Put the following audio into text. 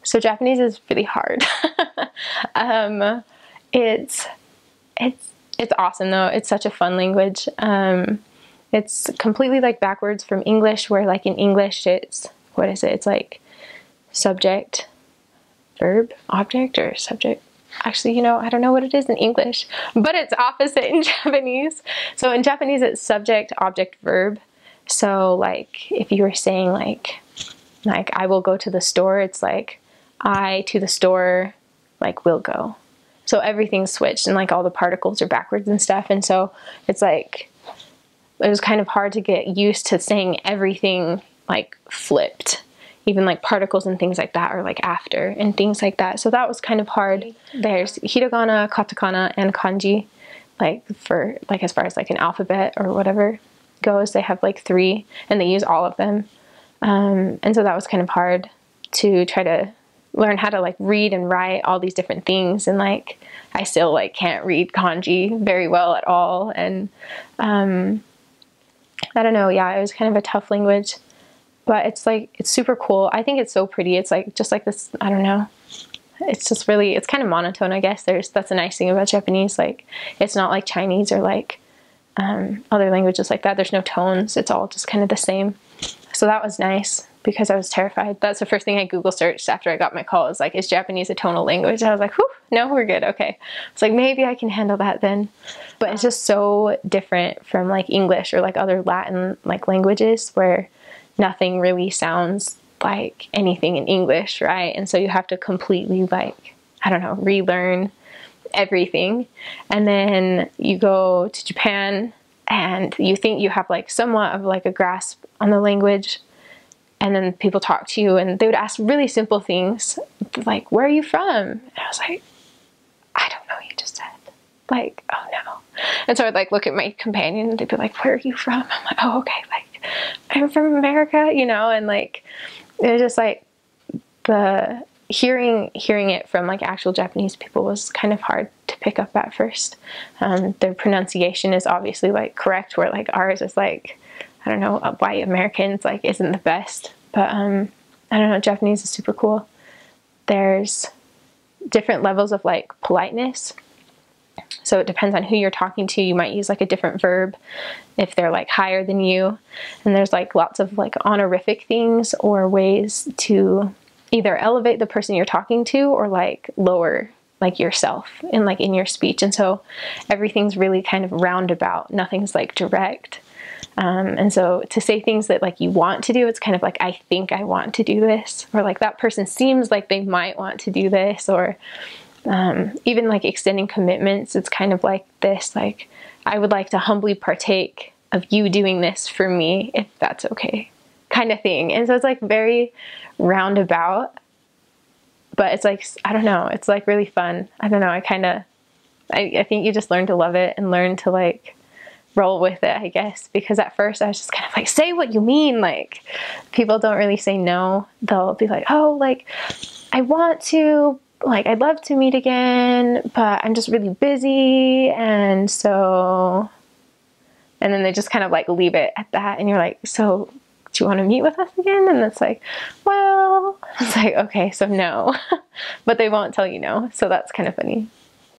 So Japanese is really hard. It's awesome though. It's such a fun language. It's completely like backwards from English, where like in English it's, what is it? It's like subject, verb, object, or subject. Actually, you know, I don't know what it is in English, but it's opposite in Japanese. So in Japanese it's subject, object, verb. So like if you were saying like I will go to the store, it's like I to the store like will go. So everything's switched and like all the particles are backwards and stuff. And so it's like, it was kind of hard to get used to saying everything like flipped. Even like particles and things like that are like after and things like that. So that was kind of hard. There's hiragana, katakana, and kanji. Like for like as far as like an alphabet or whatever goes, they have like 3 and they use all of them. And so that was kind of hard to try to learn how to like read and write all these different things. And like I still like can't read kanji very well at all. And I don't know, yeah, it was kind of a tough language. But it's like, it's super cool. I think it's so pretty. It's like, just like this, I don't know. It's just really, it's kind of monotone, I guess. That's a nice thing about Japanese. Like, it's not like Chinese or like other languages like that. There's no tones. It's all just kind of the same. So that was nice because I was terrified. That's the first thing I Google searched after I got my call. It was like, is Japanese a tonal language? I was like, whew, no, we're good. Okay. It's like, maybe I can handle that then. But it's just so different from like English or like other Latin like languages where nothing really sounds like anything in English, right? And so you have to completely like, I don't know, relearn everything. And then you go to Japan and you think you have like somewhat of like a grasp on the language. And then people talk to you and they would ask really simple things like, where are you from? And I was like, I don't know what you just said. Like, oh no. And so I'd like look at my companion and they'd be like, where are you from? I'm like, oh, okay. Like, I'm from America, you know, and like, it was just like the hearing it from like actual Japanese people was kind of hard to pick up at first. Their pronunciation is obviously like correct, where like ours is like, I don't know, white Americans like isn't the best, but I don't know, Japanese is super cool. There's different levels of like politeness. So it depends on who you're talking to. You might use like a different verb if they're like higher than you. And there's like lots of like honorific things or ways to either elevate the person you're talking to or like lower like yourself in like in your speech. And so everything's really kind of roundabout. Nothing's like direct. And so to say things that like you want to do, it's kind of like, I think I want to do this, or like that person seems like they might want to do this, or even like extending commitments, it's kind of like this, like, I would like to humbly partake of you doing this for me, if that's okay, kind of thing. And so it's like very roundabout, but it's like, I don't know, it's like really fun. I don't know, I think you just learn to love it and learn to like roll with it, I guess, because at first I was just kind of like, say what you mean. Like, people don't really say no. They'll be like, oh, like, I want to, like, I'd love to meet again, but I'm just really busy. And so, and then they just kind of like leave it at that. And you're like, so do you want to meet with us again? And it's like, well, it's like, okay, so no, but they won't tell you no. So that's kind of funny.